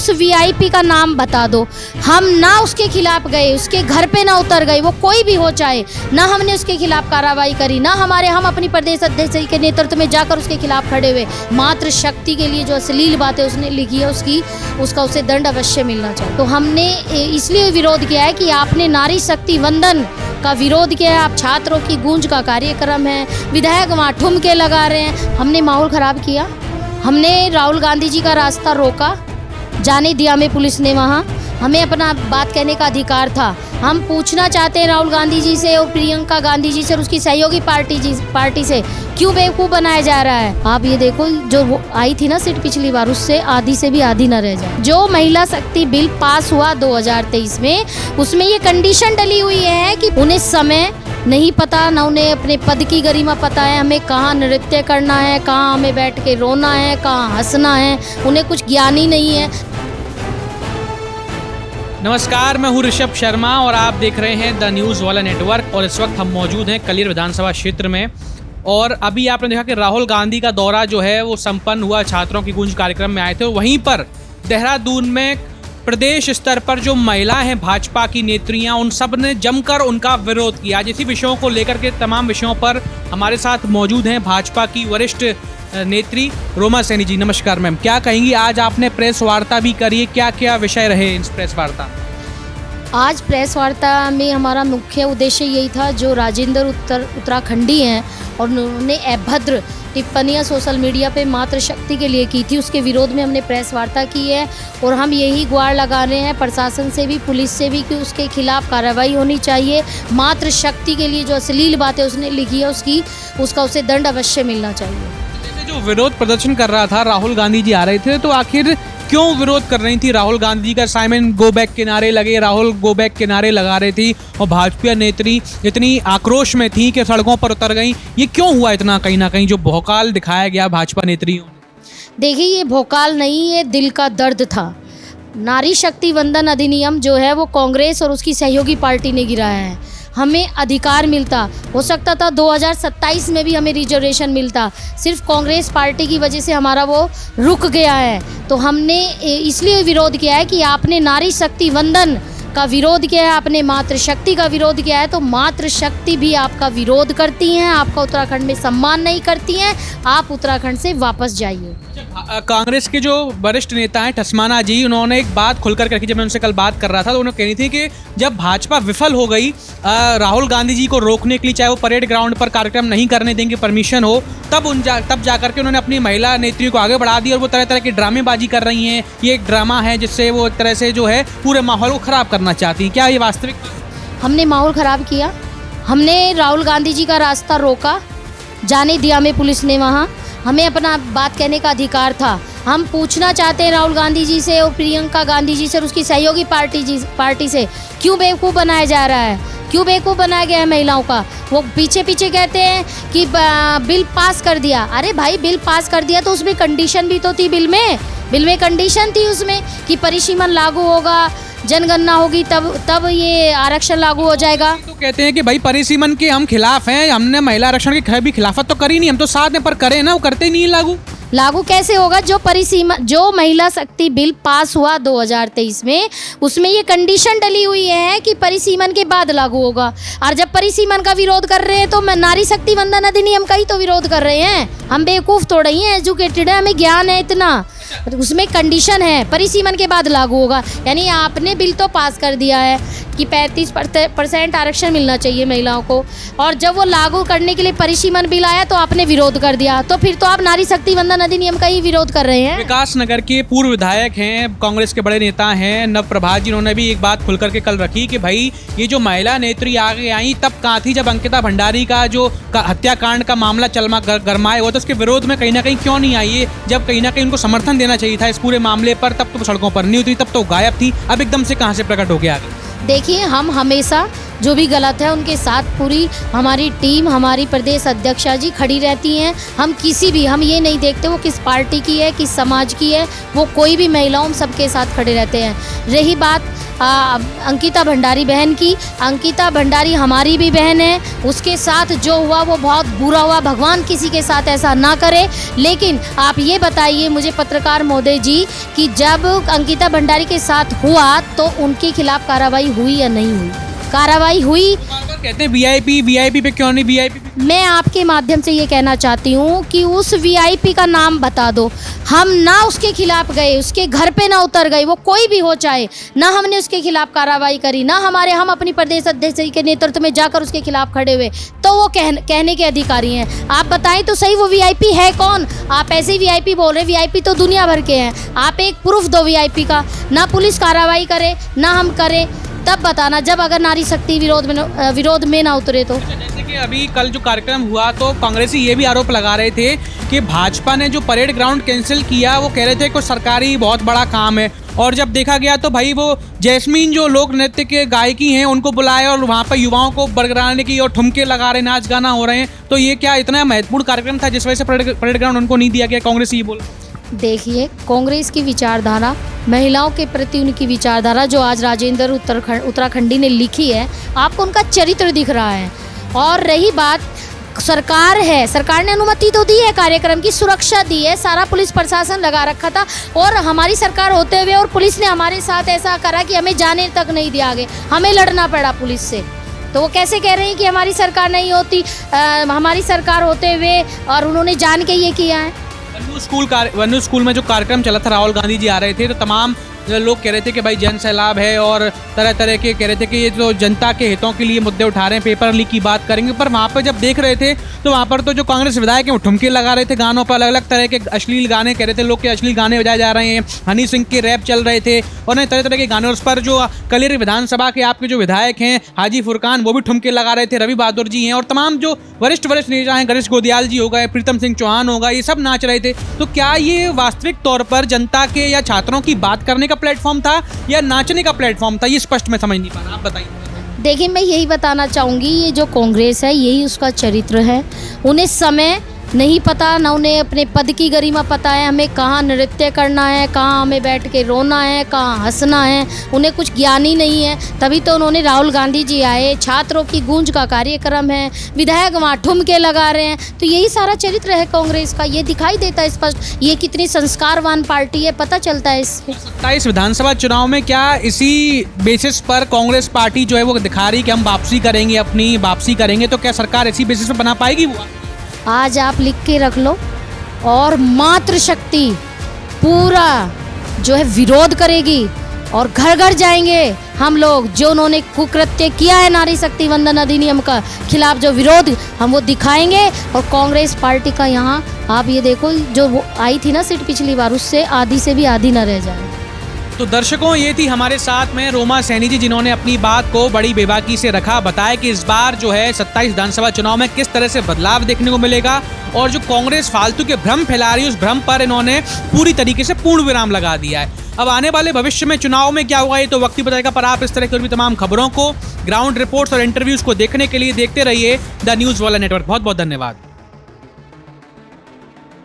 उस वीआईपी का नाम बता दो। हम ना उसके खिलाफ गए, उसके घर पे ना उतर गए, वो कोई भी हो चाहे, ना हमने उसके खिलाफ कार्रवाई करी, ना हम अपनी प्रदेश अध्यक्ष के नेतृत्व में जाकर उसके खिलाफ खड़े हुए। मात्र शक्ति के लिए जो अश्लील बातें उसने लिखी है उसका उसे दंड अवश्य मिलना चाहिए। तो हमने इसलिए विरोध किया है कि आपने नारी शक्ति वंदन का विरोध किया है। आप छात्रों की गूंज का कार्यक्रम है, विधायक वहाँ ठुमके लगा रहे हैं, हमने माहौल ख़राब किया। हमने राहुल गांधी जी का रास्ता रोका, जाने दिया हमें पुलिस ने वहाँ। हमें अपना बात कहने का अधिकार था। हम पूछना चाहते हैं राहुल गांधी जी से और प्रियंका गांधी जी से और उसकी सहयोगी पार्टी से, क्यों बेवकूफ़ बनाया जा रहा है। आप ये देखो, जो वो आई थी ना सीट पिछली बार, उससे आधी से भी आधी न रह जाए। जो महिला शक्ति बिल पास हुआ 2023 में, उसमें ये कंडीशन डली हुई है कि उन्हें समय नहीं पता, ना उन्हें अपने पद की गरिमा पता है, हमें कहाँ नृत्य करना है, कहाँ हमें बैठ के रोना है, कहाँ हंसना है, उन्हें कुछ ज्ञान ही नहीं है। नमस्कार, मैं हूं ऋषभ शर्मा और आप देख रहे हैं द न्यूज़ वाला नेटवर्क। और इस वक्त हम मौजूद हैं कलियर विधानसभा क्षेत्र में। और अभी आपने देखा कि राहुल गांधी का दौरा जो है वो संपन्न हुआ, छात्रों की गूंज कार्यक्रम में आए थे। वहीं पर देहरादून में प्रदेश स्तर पर जो महिला हैं भाजपा की नेत्रियां, उन सब ने जमकर उनका विरोध किया। आज इसी विषयों को लेकर के तमाम विषयों पर हमारे साथ मौजूद हैं भाजपा की वरिष्ठ नेत्री रोमा सैनी जी। नमस्कार मैम, क्या कहेंगी? आज आपने प्रेस वार्ता भी करी है, क्या क्या विषय रहे इस प्रेस वार्ता? आज प्रेस वार्ता में हमारा मुख्य उद्देश्य यही था, जो राजेंद्र उत्तराखंडी हैं और उन्होंने अभद्र टिप्पणियां सोशल मीडिया पे मात्र शक्ति के लिए की थी, उसके विरोध में हमने प्रेस वार्ता की है। और हम यही गुहार लगा रहे हैं प्रशासन से भी, पुलिस से भी, कि उसके खिलाफ कार्रवाई होनी चाहिए। मात्र शक्ति के लिए जो अश्लील बातें उसने लिखी है उसका उसे दंड अवश्य मिलना चाहिए। जो विरोध प्रदर्शन कर रहा था, राहुल गांधी जी आ रहे थे, तो आखिर क्यों विरोध कर रही थी? राहुल गांधी का साइमन गो बैक के नारे लगे, राहुल गो बैक के नारे लगा रही थी और भाजपा नेत्री इतनी आक्रोश में थी कि सड़कों पर उतर गई। ये क्यों हुआ इतना? कहीं ना कहीं जो भौकाल दिखाया गया भाजपा नेत्रियों ने। देखिए, ये भौकाल नहीं, ये दिल का दर्द था। नारी शक्ति वंदन अधिनियम जो है वो कांग्रेस और उसकी सहयोगी पार्टी ने गिराया है। हमें अधिकार मिलता, हो सकता था 2027 में भी हमें रिजर्वेशन मिलता, सिर्फ कांग्रेस पार्टी की वजह से हमारा वो रुक गया है। तो हमने इसलिए विरोध किया है कि आपने नारी शक्ति वंदन का विरोध किया है, आपने मातृ शक्ति का विरोध किया है, तो मातृ शक्ति भी आपका विरोध करती हैं, आपका उत्तराखंड में सम्मान नहीं करती हैं। आप उत्तराखंड से वापस जाइए। कांग्रेस के जो वरिष्ठ नेता हैं ठस्माना जी, उन्होंने एक बात खुलकर रखी। जब मैं उनसे कल बात कर रहा था तो उन्होंने कहनी थी कि जब भाजपा विफल हो गई राहुल गांधी जी को रोकने के लिए, चाहे वो परेड ग्राउंड पर कार्यक्रम नहीं करने देंगे, परमिशन हो, तब जाकर के उन्होंने अपनी महिला नेत्रियों को आगे बढ़ा दी और वो तरह तरह की ड्रामेबाजी कर रही हैं। ये एक ड्रामा है जिससे वो एक तरह से जो है पूरे माहौल को खराब करना चाहती हैं। क्या ये वास्तविक? हमने माहौल ख़राब किया। हमने राहुल गांधी जी का रास्ता रोका, जाने दिया हमें पुलिस ने वहाँ। हमें अपना बात कहने का अधिकार था। हम पूछना चाहते हैं राहुल गांधी जी से और प्रियंका गांधी जी से और उसकी सहयोगी पार्टी से, क्यों बेवकूफ़ बनाया जा रहा है, क्यों बेवकूफ़ बनाया गया है महिलाओं का। वो पीछे कहते हैं कि बिल पास कर दिया। अरे भाई, बिल पास कर दिया तो उसमें कंडीशन भी तो थी। बिल में कंडीशन थी उसमें कि परिसीमन लागू होगा, जनगणना होगी, तब ये आरक्षण लागू हो जाएगा। तो कहते हैं कि भाई परिसीमन के हम खिलाफ हैं, हमने महिला आरक्षण की भी खिलाफत तो करी नहीं, हम तो साथ में पर करें ना, वो करते ही नहीं। लागू कैसे होगा? जो महिला शक्ति बिल पास हुआ 2023 में, उसमें ये कंडीशन डली हुई है कि परिसीमन के बाद लागू होगा। और जब परिसीमन का विरोध कर रहे हैं तो नारी शक्ति वंदन अधिनियम का ही तो विरोध कर रहे हैं। हम बेवकूफ़ थोड़ा ही हैं, एजुकेटेड है, हमें ज्ञान है इतना। उसमें कंडीशन है परिसीमन के बाद लागू होगा। यानी आपने बिल तो पास कर दिया है कि 35% आरक्षण मिलना चाहिए महिलाओं को, और जब वो लागू करने के लिए परिसीमन बिल आया तो आपने विरोध कर दिया। तो फिर तो आप नारी शक्ति वंदन अधिनियम का ही विरोध कर रहे हैं। विकास नगर के पूर्व विधायक हैं, कांग्रेस के बड़े नेता हैं नवप्रभा जी, उन्होंने भी एक बात खुलकर के कल रखी कि भाई ये जो महिला नेत्री आगे आई तब कहाँ थी जब अंकिता भंडारी का जो हत्याकांड का मामला गरमाए हुआ था, उसके विरोध में कहीं ना कहीं क्यों नहीं आई है? जब कहीं ना कहीं उनको समर्थन देना चाहिए था इस पूरे मामले पर, तब तो सड़कों पर नहीं उतरी, तब तो गायब थी, अब एकदम से कहां से प्रकट हो गया आगे? देखिए, हम हमेशा जो भी गलत है उनके साथ पूरी हमारी टीम, हमारी प्रदेश अध्यक्षा जी खड़ी रहती हैं। हम ये नहीं देखते वो किस पार्टी की है, किस समाज की है, वो कोई भी महिलाओं, सबके साथ खड़े रहते हैं। रही बात अंकिता भंडारी बहन की। अंकिता भंडारी हमारी भी बहन है। उसके साथ जो हुआ वो बहुत बुरा हुआ, भगवान किसी के साथ ऐसा ना करे। लेकिन आप ये बताइए मुझे पत्रकार महोदय जी कि जब अंकिता भंडारी के साथ हुआ तो उनके खिलाफ कार्रवाई हुई या नहीं हुई? कार्रवाई हुई। कहते हैं वीआईपी पे क्यों नहीं वीआईपी? मैं आपके माध्यम से ये कहना चाहती हूँ कि उस वीआईपी का नाम बता दो। हम ना उसके खिलाफ गए, उसके घर पे ना उतर गए, वो कोई भी हो चाहे, ना हमने उसके खिलाफ कार्रवाई करी, ना हम अपनी प्रदेश अध्यक्ष के नेतृत्व में जाकर उसके खिलाफ खड़े हुए, तो वो कहने के अधिकारी हैं। आप बताएं तो सही वो वीआईपी है कौन? आप ऐसे ही वीआईपी बोल रहे हैं, वीआईपी तो दुनिया भर के हैं। आप एक प्रूफ दो वीआईपी का। ना पुलिस कार्रवाई करे ना हम करें, तब बताना जब अगर नारी शक्ति विरोध में ना उतरे तो। जैसे कि अभी कल जो कार्यक्रम हुआ तो कांग्रेसी ये भी आरोप लगा रहे थे कि भाजपा ने जो परेड ग्राउंड कैंसिल किया वो कह रहे थे कि सरकारी बहुत बड़ा काम है, और जब देखा गया तो भाई वो जैस्मीन जो लोक नृत्य के गायकी हैं उनको बुलाए और वहाँ पर युवाओं को बरगराने की और ठुमके लगा रहे, नाच गाना हो रहे हैं। तो ये क्या इतना महत्वपूर्ण कार्यक्रम था जिस वजह से परेड ग्राउंड उनको नहीं दिया गया? कांग्रेस ये बोल। देखिए, कांग्रेस की विचारधारा, महिलाओं के प्रति उनकी विचारधारा जो आज राजेंद्र उत्तराखंडी ने लिखी है, आपको उनका चरित्र दिख रहा है। और रही बात, सरकार है, सरकार ने अनुमति तो दी है, कार्यक्रम की सुरक्षा दी है, सारा पुलिस प्रशासन लगा रखा था, और हमारी सरकार होते हुए और पुलिस ने हमारे साथ ऐसा करा कि हमें जाने तक नहीं दिया आगे, हमें लड़ना पड़ा पुलिस से। तो वो कैसे कह रहे हैं कि हमारी सरकार नहीं होती? हमारी सरकार होते हुए और उन्होंने जान के ये किया है। वन्नू स्कूल में जो कार्यक्रम चला था, राहुल गांधी जी आ रहे थे तो तमाम लोग कह रहे थे कि भाई जन सैलाब है, और तरह तरह के कह रहे थे कि ये जो जनता के हितों के लिए मुद्दे उठा रहे हैं, पेपर लीक की बात करेंगे। पर वहाँ पर जब देख रहे थे तो वहाँ पर तो जो कांग्रेस विधायक हैं वो ठुमके लगा रहे थे गानों पर, अलग अलग तरह के अश्लील गाने कह रहे थे लोग के अश्लील गाने बजाए जा रहे हैं, हनी सिंह के रैप चल रहे थे और तरह तरह के गाने। उस पर जो कलियर विधानसभा के आपके जो विधायक हैं हाजी फुरकान वो भी ठुमके लगा रहे थे, रवि बहादुर जी हैं और तमाम जो वरिष्ठ नेता हैं, गणेश गोदियाल जी हो गए, प्रीतम सिंह चौहान हो गए, ये सब नाच रहे थे। तो क्या ये वास्तविक तौर पर जनता के या छात्रों की बात करने का प्लेटफॉर्म था या नाचने का प्लेटफॉर्म था? ये स्पष्ट मैं समझ नहीं पा रहा, आप बताइए। देखिए, मैं यही बताना चाहूँगी, ये जो कांग्रेस है यही उसका चरित्र है। उन्हें समय नहीं पता, ना उन्हें अपने पद की गरिमा पता है, हमें कहाँ नृत्य करना है, कहाँ हमें बैठ के रोना है, कहाँ हंसना है, उन्हें कुछ ज्ञान ही नहीं है। तभी तो उन्होंने राहुल गांधी जी आए, छात्रों की गूंज का कार्यक्रम है, विधायक वहाँ ठुमके लगा रहे हैं। तो यही सारा चरित्र है कांग्रेस का, ये दिखाई देता है स्पष्ट। ये कितनी संस्कारवान पार्टी है पता चलता है इससे। 27 विधानसभा चुनाव में क्या इसी बेसिस पर कांग्रेस पार्टी जो है वो दिखा रही कि हम वापसी करेंगे, अपनी वापसी करेंगे, तो क्या सरकार इसी बेसिस पर बना पाएगी? वो आज आप लिख के रख लो, और मातृशक्ति पूरा जो है विरोध करेगी और घर घर जाएंगे हम लोग। जो उन्होंने कुकृत्य किया है नारी शक्ति वंदन अधिनियम का खिलाफ जो विरोध हम वो दिखाएंगे। और कांग्रेस पार्टी का यहाँ आप ये देखो, जो वो आई थी ना सीट पिछली बार, उससे आधी से भी आधी न रह जाए। तो दर्शकों, ये थी हमारे साथ में रोमा सैनी जी, जिन्होंने अपनी बात को बड़ी बेबाकी से रखा, बताया कि इस बार जो है 27 विधानसभा चुनाव में किस तरह से बदलाव देखने को मिलेगा, और जो कांग्रेस फालतू के भ्रम फैला रही है उस भ्रम पर इन्होंने पूरी तरीके से पूर्ण विराम लगा दिया है। अब आने वाले भविष्य में चुनाव में क्या होगा ये तो वक्त ही बताएगा, पर आप इस तरह की और भी तमाम खबरों को, ग्राउंड रिपोर्ट्स और इंटरव्यूज को देखने के लिए देखते रहिए द न्यूज़ वाला नेटवर्क। बहुत बहुत धन्यवाद।